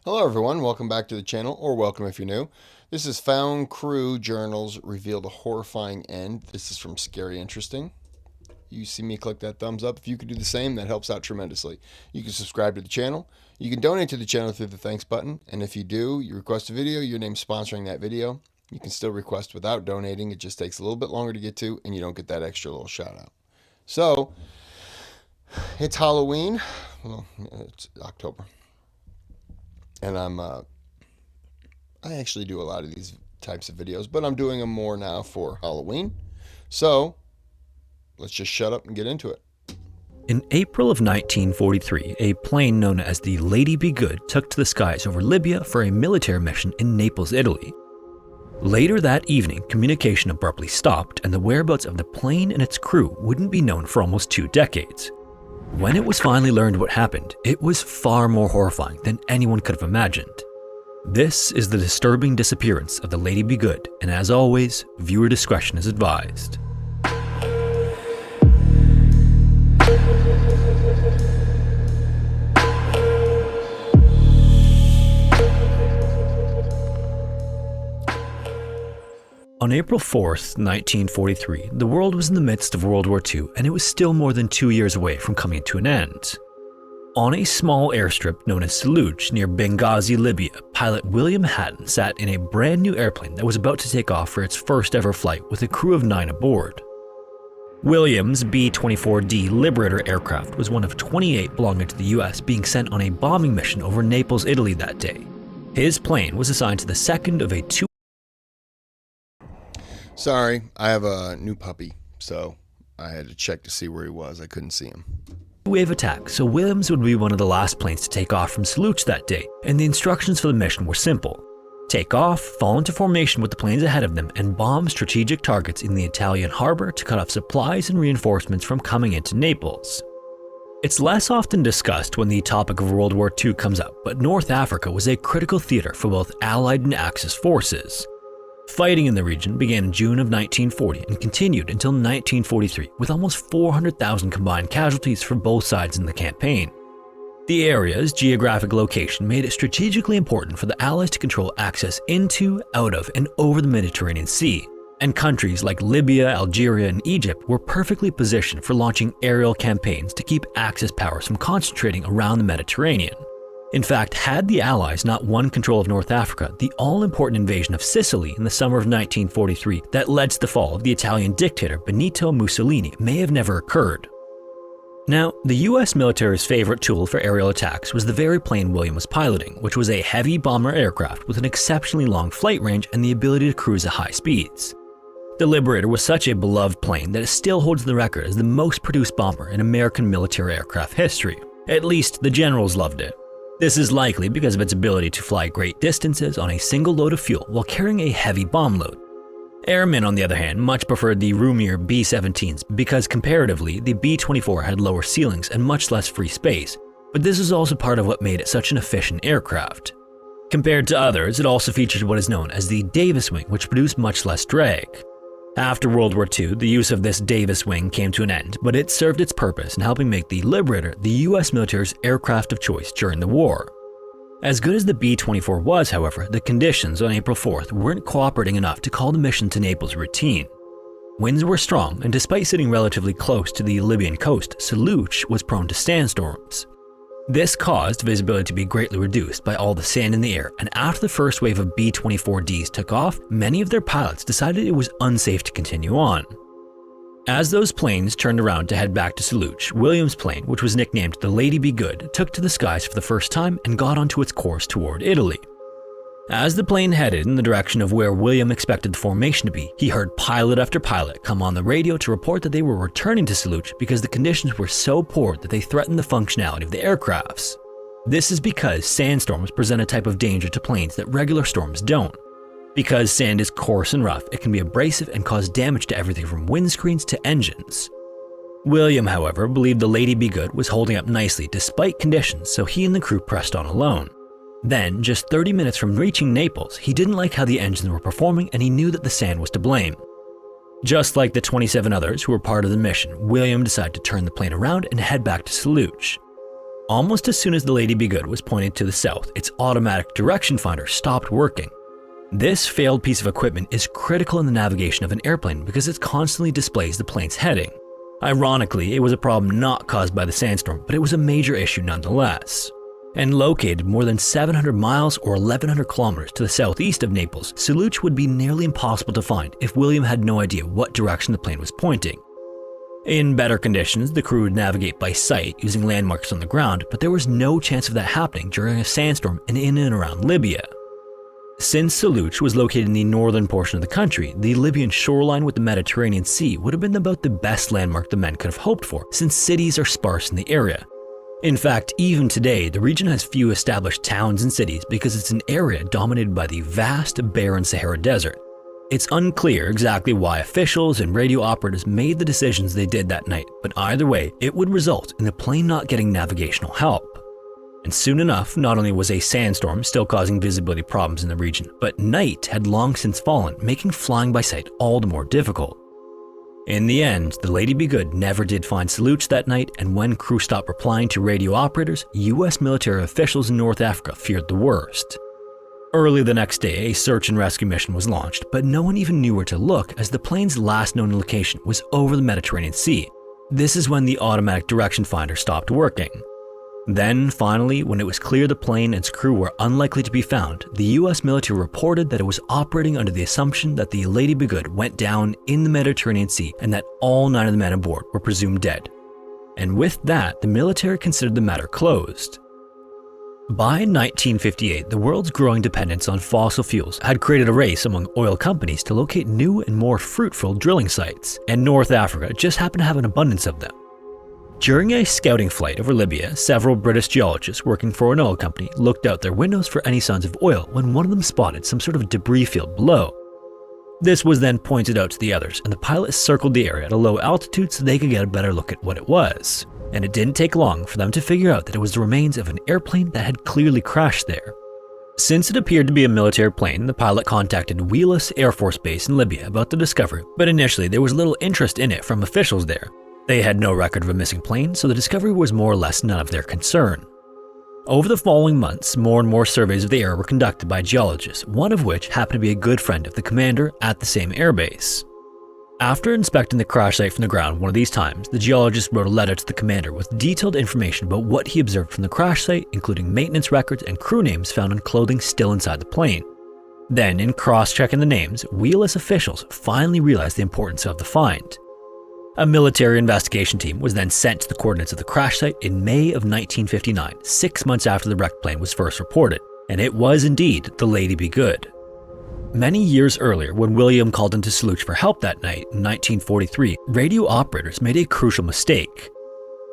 Hello everyone, welcome back to the channel, or welcome if you're new. This is Found Crew Journals Revealed a Horrifying End. This is from Scary Interesting. You see me click that thumbs up. If you could do the same, that helps out tremendously. You can subscribe to the channel. You can donate to the channel through the thanks button. And if you do, you request a video, your name's sponsoring that video. You can still request without donating. It just takes a little bit longer to get to, and you don't get that extra little shout out. So, it's Halloween. Well, it's October. And I actually do a lot of these types of videos, but I'm doing them more now for Halloween. So let's just shut up and get into it. In April of 1943, a plane known as the Lady Be Good took to the skies over Libya for a military mission in Naples, Italy. Later that evening, communication abruptly stopped, and the whereabouts of the plane and its crew wouldn't be known for almost 2 decades. When it was finally learned what happened, it was far more horrifying than anyone could have imagined. This is the disturbing disappearance of the Lady Be Good, and as always, viewer discretion is advised. On April 4th, 1943, the world was in the midst of World War II, and it was still more than 2 years away from coming to an end. On a small airstrip known as Saluj near Benghazi, Libya, pilot William Hatton sat in a brand new airplane that was about to take off for its first ever flight with a crew of 9 aboard. William's B-24D Liberator aircraft was one of 28 belonging to the US being sent on a bombing mission over Naples, Italy that day. His plane was assigned to the second of a 2 Sorry, I have a new puppy, so I had to check to see where he was. I couldn't see him. wave attack, so Williams would be one of the last planes to take off from Saluj that day, and the instructions for the mission were simple. Take off, fall into formation with the planes ahead of them, and bomb strategic targets in the Italian harbor to cut off supplies and reinforcements from coming into Naples. It's less often discussed when the topic of World War II comes up, but North Africa was a critical theater for both Allied and Axis forces. Fighting in the region began in June of 1940 and continued until 1943, with almost 400,000 combined casualties for both sides in the campaign. The area's geographic location made it strategically important for the Allies to control access into, out of, and over the Mediterranean Sea, and countries like Libya, Algeria, and Egypt were perfectly positioned for launching aerial campaigns to keep Axis powers from concentrating around the Mediterranean. In fact, had the Allies not won control of North Africa, the all-important invasion of Sicily in the summer of 1943 that led to the fall of the Italian dictator Benito Mussolini may have never occurred. Now, the US military's favorite tool for aerial attacks was the very plane William was piloting, which was a heavy bomber aircraft with an exceptionally long flight range and the ability to cruise at high speeds. The Liberator was such a beloved plane that it still holds the record as the most produced bomber in American military aircraft history. At least, the generals loved it. This is likely because of its ability to fly great distances on a single load of fuel while carrying a heavy bomb load. Airmen, on the other hand, much preferred the roomier B-17s because comparatively, the B-24 had lower ceilings and much less free space, but this is also part of what made it such an efficient aircraft. Compared to others, it also featured what is known as the Davis wing, which produced much less drag. After World War II, the use of this Davis wing came to an end, but it served its purpose in helping make the Liberator the US military's aircraft of choice during the war. As good as the B-24 was, however, the conditions on April 4th weren't cooperating enough to call the mission to Naples routine. Winds were strong, and despite sitting relatively close to the Libyan coast, Saluj was prone to sandstorms. This caused visibility to be greatly reduced by all the sand in the air, and after the first wave of B-24Ds took off, many of their pilots decided it was unsafe to continue on. As those planes turned around to head back to Saluj, Williams' plane, which was nicknamed the Lady Be Good, took to the skies for the first time and got onto its course toward Italy. As the plane headed in the direction of where William expected the formation to be, he heard pilot after pilot come on the radio to report that they were returning to Saluj because the conditions were so poor that they threatened the functionality of the aircrafts. This is because sandstorms present a type of danger to planes that regular storms don't. Because sand is coarse and rough, it can be abrasive and cause damage to everything from windscreens to engines. William, however, believed the Lady Be Good was holding up nicely despite conditions, so he and the crew pressed on alone. Then, just 30 minutes from reaching Naples, he didn't like how the engines were performing and he knew that the sand was to blame. Just like the 27 others who were part of the mission, William decided to turn the plane around and head back to Saluj. Almost as soon as the Lady Be Good was pointed to the south, its automatic direction finder stopped working. This failed piece of equipment is critical in the navigation of an airplane because it constantly displays the plane's heading. Ironically, it was a problem not caused by the sandstorm, but it was a major issue nonetheless. And located more than 700 miles or 1,100 kilometers to the southeast of Naples, Saluch would be nearly impossible to find if William had no idea what direction the plane was pointing. In better conditions, the crew would navigate by sight using landmarks on the ground, but there was no chance of that happening during a sandstorm in and around Libya. Since Saluch was located in the northern portion of the country, the Libyan shoreline with the Mediterranean Sea would have been about the best landmark the men could have hoped for, since cities are sparse in the area. In fact, even today, the region has few established towns and cities because it's an area dominated by the vast, barren Sahara Desert. It's unclear exactly why officials and radio operators made the decisions they did that night, but either way, it would result in the plane not getting navigational help. And soon enough, not only was a sandstorm still causing visibility problems in the region, but night had long since fallen, making flying by sight all the more difficult. In the end, the Lady Be Good never did find Saluch that night, and when crew stopped replying to radio operators, US military officials in North Africa feared the worst. Early the next day, a search and rescue mission was launched, but no one even knew where to look as the plane's last known location was over the Mediterranean Sea. This is when the automatic direction finder stopped working. Then, finally, when it was clear the plane and its crew were unlikely to be found, the US military reported that it was operating under the assumption that the Lady Be Good went down in the Mediterranean Sea and that all 9 of the men aboard were presumed dead. And with that, the military considered the matter closed. By 1958, the world's growing dependence on fossil fuels had created a race among oil companies to locate new and more fruitful drilling sites, and North Africa just happened to have an abundance of them. During a scouting flight over Libya, several British geologists working for an oil company looked out their windows for any signs of oil when one of them spotted some sort of debris field below. This was then pointed out to the others, and the pilots circled the area at a low altitude so they could get a better look at what it was. And it didn't take long for them to figure out that it was the remains of an airplane that had clearly crashed there. Since it appeared to be a military plane, the pilot contacted Wheelus Air Force Base in Libya about the discovery, but initially there was little interest in it from officials there. They had no record of a missing plane, so the discovery was more or less none of their concern. Over the following months, more and more surveys of the area were conducted by geologists, one of which happened to be a good friend of the commander at the same airbase. After inspecting the crash site from the ground one of these times, the geologist wrote a letter to the commander with detailed information about what he observed from the crash site, including maintenance records and crew names found on clothing still inside the plane. Then, in cross-checking the names, Wheelus officials finally realized the importance of the find. A military investigation team was then sent to the coordinates of the crash site in May of 1959, 6 months after the wrecked plane was first reported, and it was indeed the Lady Be Good. Many years earlier, when William called into Saluch for help that night in 1943, radio operators made a crucial mistake.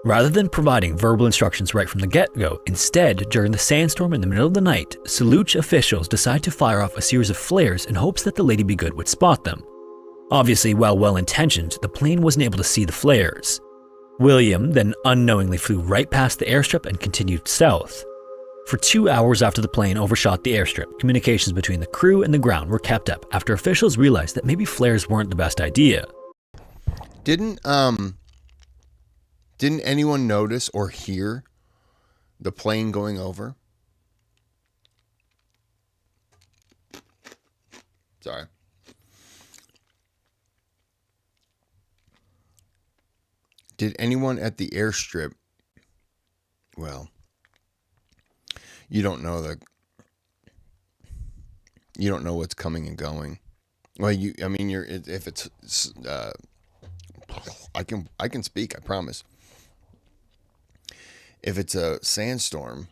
Rather than providing verbal instructions right from the get-go, instead, during the sandstorm in the middle of the night, Saluch officials decided to fire off a series of flares in hopes that the Lady Be Good would spot them. Obviously, while well-intentioned, the plane wasn't able to see the flares. William then unknowingly flew right past the airstrip and continued south. For 2 hours after the plane overshot the airstrip, communications between the crew and the ground were kept up after officials realized that maybe flares weren't the best idea. Didn't anyone notice or hear the plane going over? Sorry. Did anyone at the airstrip, well, you don't know what's coming and going. Well, if it's, I can speak, I promise. If it's a sandstorm,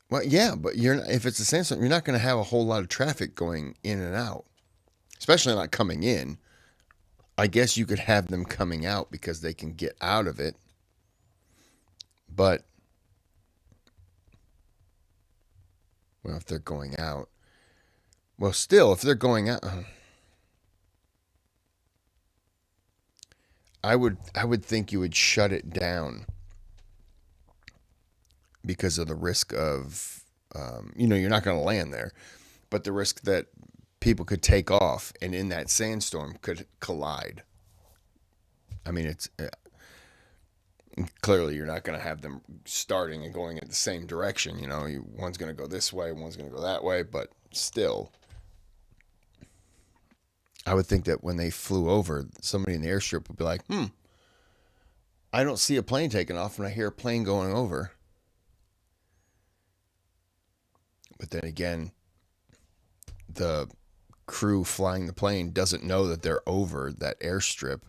well, yeah, but if it's a sandstorm, you're not going to have a whole lot of traffic going in and out, especially not coming in. I guess you could have them coming out because they can get out of it. But, well, if they're going out, well, still, if they're going out, I would think you would shut it down because of the risk of, you're not going to land there, but the risk that people could take off and in that sandstorm could collide. I mean, Clearly, you're not going to have them starting and going in the same direction. One's going to go this way, one's going to go that way, but still, I would think that when they flew over, somebody in the airstrip would be like, I don't see a plane taking off and I hear a plane going over. But then again, the crew flying the plane doesn't know that they're over that airstrip,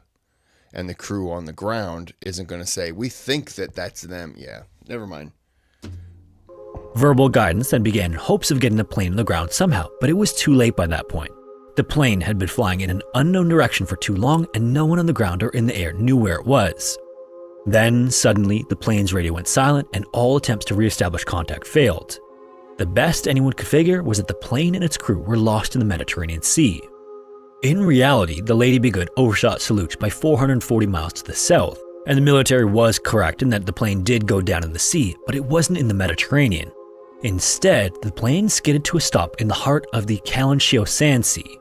and the crew on the ground isn't going to say, we think that that's them. Yeah, never mind. Verbal guidance then began in hopes of getting the plane on the ground somehow, but it was too late by that point. The plane had been flying in an unknown direction for too long, and no one on the ground or in the air knew where it was. Then, suddenly, the plane's radio went silent and all attempts to reestablish contact failed. The best anyone could figure was that the plane and its crew were lost in the Mediterranean Sea. In reality, the Lady Be Good overshot Saluch by 440 miles to the south, and the military was correct in that the plane did go down in the sea, but it wasn't in the Mediterranean. Instead, the plane skidded to a stop in the heart of the Kalanshio Sand Sea.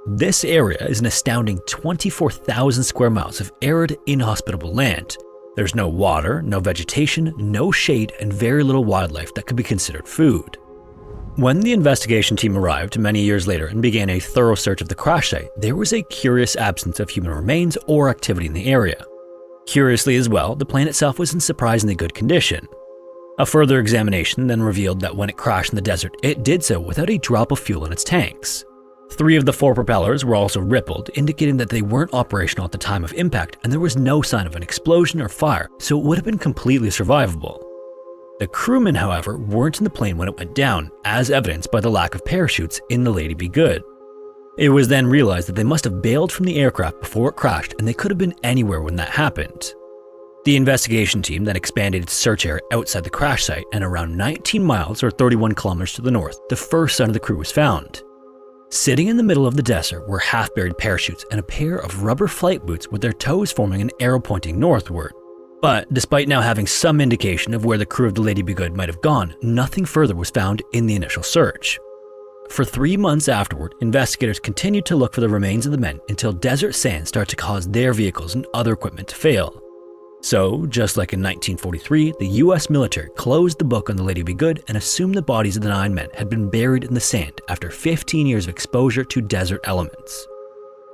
This area is an astounding 24,000 square miles of arid, inhospitable land. There's no water, no vegetation, no shade, and very little wildlife that could be considered food. When the investigation team arrived many years later and began a thorough search of the crash site, there was a curious absence of human remains or activity in the area. Curiously as well, the plane itself was in surprisingly good condition. A further examination then revealed that when it crashed in the desert, it did so without a drop of fuel in its tanks. 3 of the 4 propellers were also rippled, indicating that they weren't operational at the time of impact, and there was no sign of an explosion or fire, so it would have been completely survivable. The crewmen, however, weren't in the plane when it went down, as evidenced by the lack of parachutes in the Lady Be Good. It was then realized that they must have bailed from the aircraft before it crashed, and they could have been anywhere when that happened. The investigation team then expanded its search area outside the crash site, and around 19 miles or 31 kilometers to the north, the first sign of the crew was found. Sitting in the middle of the desert were half-buried parachutes and a pair of rubber flight boots with their toes forming an arrow pointing northward. But despite now having some indication of where the crew of the Lady Be Good might have gone, nothing further was found in the initial search. For 3 months afterward, investigators continued to look for the remains of the men until desert sand started to cause their vehicles and other equipment to fail. So, just like in 1943, the US military closed the book on the Lady Be Good and assumed the bodies of the 9 men had been buried in the sand after 15 years of exposure to desert elements.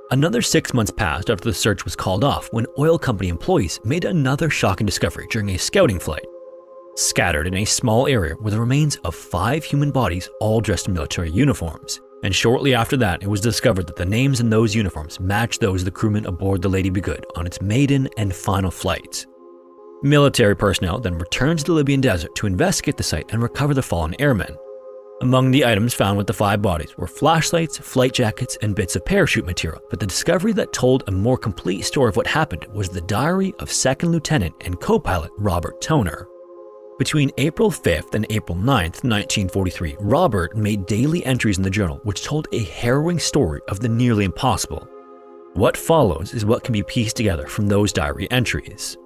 Another 6 months passed after the search was called off when oil company employees made another shocking discovery during a scouting flight. Scattered in a small area were the remains of 5 human bodies all dressed in military uniforms, and shortly after that it was discovered that the names in those uniforms matched those of the crewmen aboard the Lady Be Good on its maiden and final flight. Military personnel then returned to the Libyan desert to investigate the site and recover the fallen airmen. Among the items found with the 5 bodies were flashlights, flight jackets, and bits of parachute material, but the discovery that told a more complete story of what happened was the diary of 2nd Lieutenant and co-pilot Robert Toner. Between April 5th and April 9th, 1943, Robert made daily entries in the journal which told a harrowing story of the nearly impossible. What follows is what can be pieced together from those diary entries.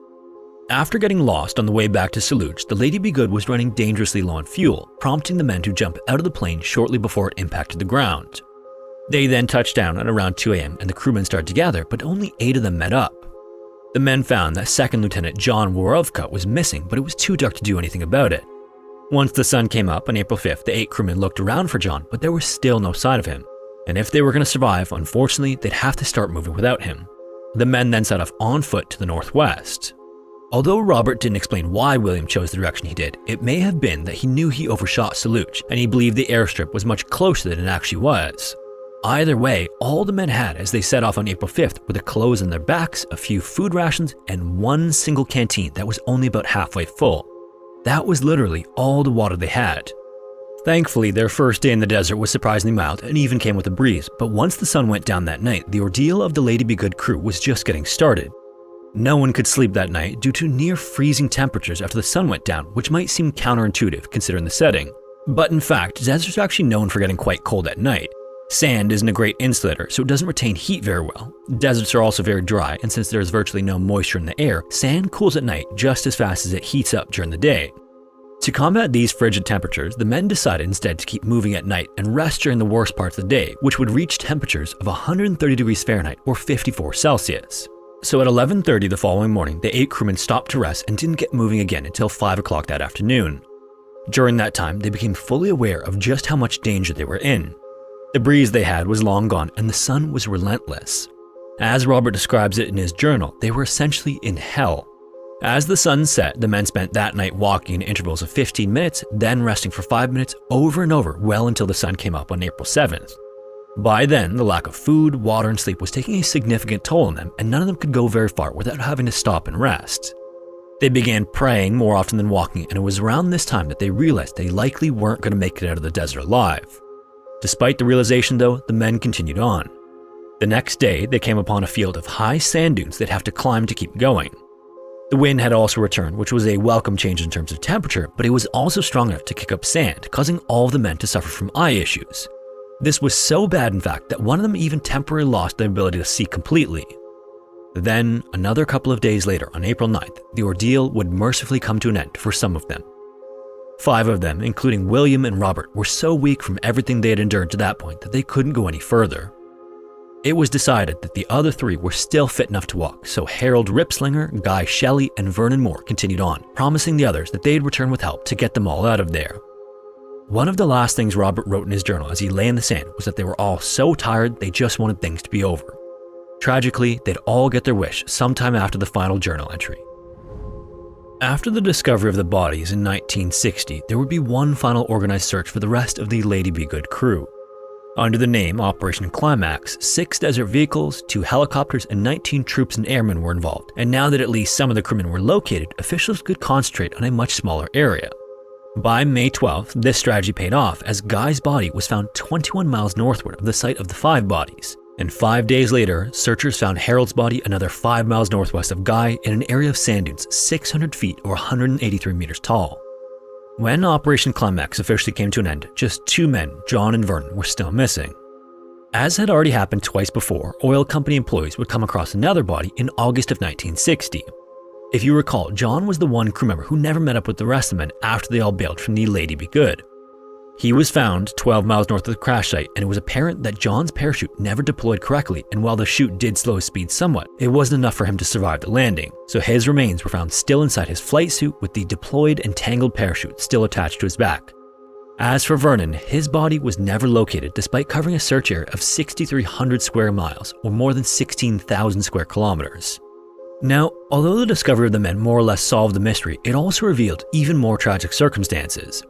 After getting lost on the way back to Saluch, the Lady Be Good was running dangerously low on fuel, prompting the men to jump out of the plane shortly before it impacted the ground. They then touched down at around 2 a.m. and the crewmen started to gather, but only 8 of them met up. The men found that 2nd Lieutenant John Worovka was missing, but it was too dark to do anything about it. Once the sun came up on April 5th, the 8 crewmen looked around for John, but there was still no sign of him. And if they were going to survive, unfortunately, they'd have to start moving without him. The men then set off on foot to the northwest. Although Robert didn't explain why William chose the direction he did, it may have been that he knew he overshot Saluch, and he believed the airstrip was much closer than it actually was. Either way, all the men had as they set off on April 5th were the clothes on their backs, a few food rations, and one single canteen that was only about halfway full. That was literally all the water they had. Thankfully, their first day in the desert was surprisingly mild and even came with a breeze, but once the sun went down that night, the ordeal of the Lady Be Good crew was just getting started. No one could sleep that night due to near freezing temperatures after the sun went down, which might seem counterintuitive considering the setting. But in fact, deserts are actually known for getting quite cold at night. Sand isn't a great insulator, so it doesn't retain heat very well. Deserts are also very dry, and since there is virtually no moisture in the air, sand cools at night just as fast as it heats up during the day. To combat these frigid temperatures, the men decided instead to keep moving at night and rest during the worst parts of the day, which would reach temperatures of 130 degrees Fahrenheit or 54 Celsius. So at 11:30 the following morning, the 8 crewmen stopped to rest and didn't get moving again until 5 o'clock that afternoon. During that time, they became fully aware of just how much danger they were in. The breeze they had was long gone and the sun was relentless. As Robert describes it in his journal, they were essentially in hell. As the sun set, the men spent that night walking in intervals of 15 minutes, then resting for 5 minutes over and over well until the sun came up on April 7th. By then, the lack of food, water, and sleep was taking a significant toll on them, and none of them could go very far without having to stop and rest. They began praying more often than walking, and it was around this time that they realized they likely weren't going to make it out of the desert alive. Despite the realization, though, the men continued on. The next day, they came upon a field of high sand dunes they'd have to climb to keep going. The wind had also returned, which was a welcome change in terms of temperature, but it was also strong enough to kick up sand, causing all of the men to suffer from eye issues. This was so bad, in fact, that one of them even temporarily lost their ability to see completely. Then, another couple of days later, on April 9th, the ordeal would mercifully come to an end for some of them. 5 of them, including William and Robert, were so weak from everything they had endured to that point that they couldn't go any further. It was decided that the other 3 were still fit enough to walk, so Harold Ripslinger, Guy Shelley, and Vernon Moore continued on, promising the others that they'd return with help to get them all out of there. One of the last things Robert wrote in his journal as he lay in the sand was that they were all so tired they just wanted things to be over. Tragically, they'd all get their wish sometime after the final journal entry. After the discovery of the bodies in 1960, there would be one final organized search for the rest of the Lady Be Good crew. Under the name Operation Climax, 6 desert vehicles, 2 helicopters, and 19 troops and airmen were involved, and now that at least some of the crewmen were located, officials could concentrate on a much smaller area. By May 12th, this strategy paid off as Guy's body was found 21 miles northward of the site of the 5 bodies. And 5 days later, searchers found Harold's body another 5 miles northwest of Guy in an area of sand dunes 600 feet or 183 meters tall. When Operation Climax officially came to an end, just 2 men, John and Vernon, were still missing. As had already happened twice before, oil company employees would come across another body in August of 1960. If you recall, John was the one crew member who never met up with the rest of the men after they all bailed from the Lady Be Good. He was found 12 miles north of the crash site, and it was apparent that John's parachute never deployed correctly, and while the chute did slow his speed somewhat, it wasn't enough for him to survive the landing, so his remains were found still inside his flight suit with the deployed and tangled parachute still attached to his back. As for Vernon, his body was never located despite covering a search area of 6,300 square miles, or more than 16,000 square kilometers. Now, although the discovery of the men more or less solved the mystery, it also revealed even more tragic circumstances.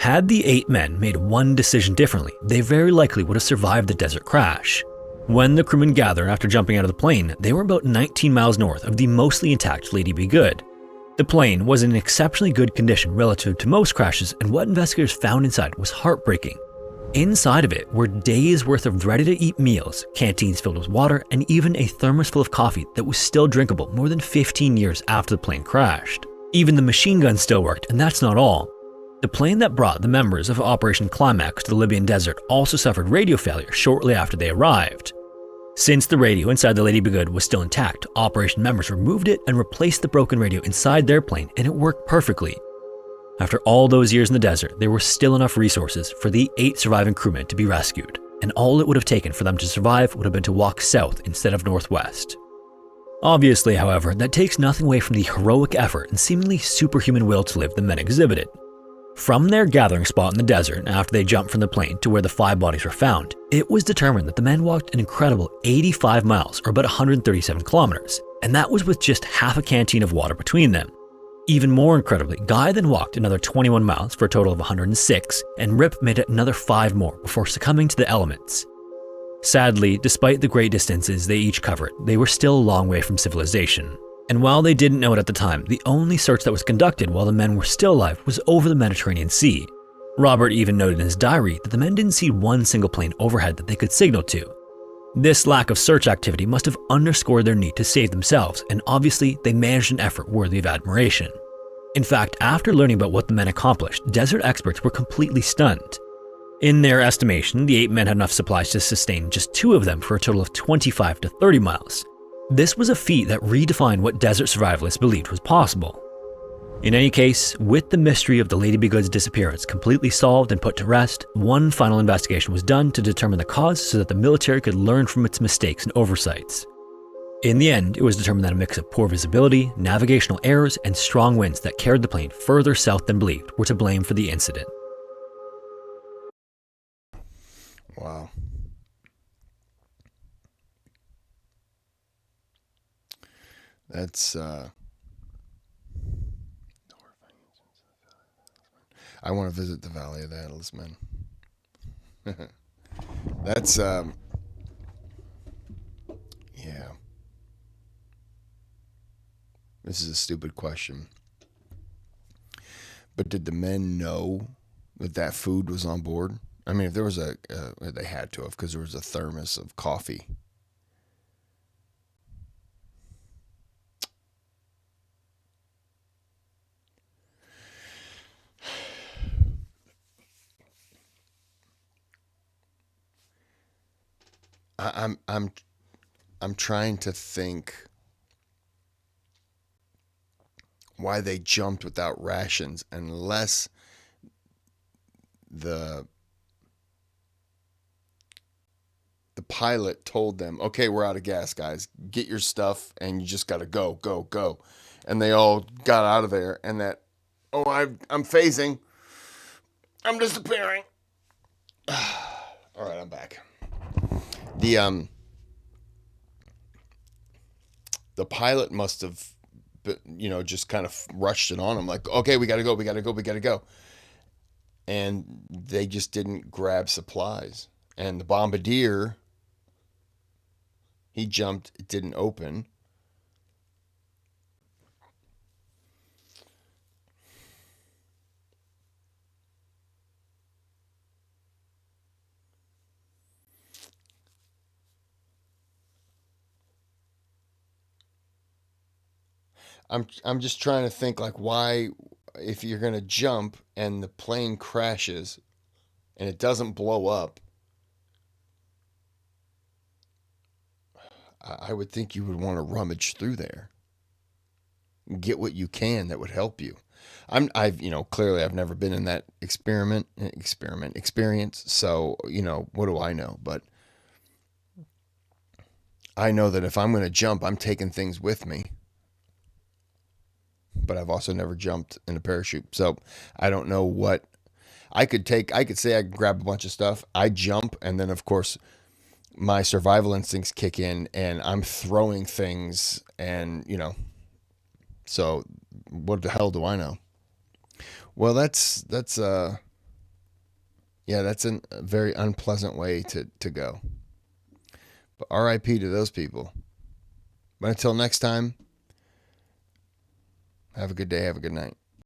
Had the 8 men made one decision differently, they very likely would have survived the desert crash. When the crewmen gathered after jumping out of the plane, they were about 19 miles north of the mostly intact Lady Be Good. The plane was in exceptionally good condition relative to most crashes, and what investigators found inside was heartbreaking. Inside of it were days worth of ready-to-eat meals, canteens filled with water, and even a thermos full of coffee that was still drinkable more than 15 years after the plane crashed. Even the machine gun still worked, and that's not all. The plane that brought the members of Operation Climax to the Libyan desert also suffered radio failure shortly after they arrived. Since the radio inside the Lady Be Good was still intact, operation members removed it and replaced the broken radio inside their plane, and it worked perfectly. After all those years in the desert, there were still enough resources for the 8 surviving crewmen to be rescued, and all it would have taken for them to survive would have been to walk south instead of northwest. Obviously, however, that takes nothing away from the heroic effort and seemingly superhuman will to live the men exhibited. From their gathering spot in the desert after they jumped from the plane to where the 5 bodies were found, it was determined that the men walked an incredible 85 miles or about 137 kilometers, and that was with just half a canteen of water between them. Even more incredibly, Guy then walked another 21 miles for a total of 106, and Rip made it another 5 more before succumbing to the elements. Sadly, despite the great distances they each covered, they were still a long way from civilization. And while they didn't know it at the time, the only search that was conducted while the men were still alive was over the Mediterranean Sea. Robert even noted in his diary that the men didn't see one single plane overhead that they could signal to. This lack of search activity must have underscored their need to save themselves, and obviously they managed an effort worthy of admiration. In fact, after learning about what the men accomplished, desert experts were completely stunned. In their estimation, the 8 men had enough supplies to sustain just 2 of them for a total of 25 to 30 miles. This was a feat that redefined what desert survivalists believed was possible. In any case, with the mystery of the Lady Be Good's disappearance completely solved and put to rest, one final investigation was done to determine the cause so that the military could learn from its mistakes and oversights. In the end, it was determined that a mix of poor visibility, navigational errors, and strong winds that carried the plane further south than believed were to blame for the incident. Wow. That's I want to visit the Valley of the Atlas Men. That's yeah. This is a stupid question. But did the men know that that food was on board? I mean, if there was they had to have, because there was a thermos of coffee. I'm trying to think why they jumped without rations, unless the the pilot told them, "Okay, we're out of gas, guys. Get your stuff, and you just got to go, go, go." And they all got out of there, and that, oh, I'm phasing, I'm disappearing. All right, I'm back. The the pilot must have, just kind of rushed it on them, like, okay, we got to go, we got to go, we got to go, and they just didn't grab supplies. And the bombardier, he jumped, it didn't open. I'm just trying to think, like, why, if you're gonna jump and the plane crashes and it doesn't blow up, I would think you would want to rummage through there, get what you can that would help you. I've clearly I've never been in that experience, so what do I know? But I know that if I'm going to jump, I'm taking things with me. But I've also never jumped in a parachute, so I don't know what I could take. I could say I could grab a bunch of stuff, I jump, and then of course my survival instincts kick in, and I'm throwing things, and so what the hell do I know? Well, that's yeah, that's a very unpleasant way to go. But R.I.P. to those people. But until next time, have a good day, have a good night.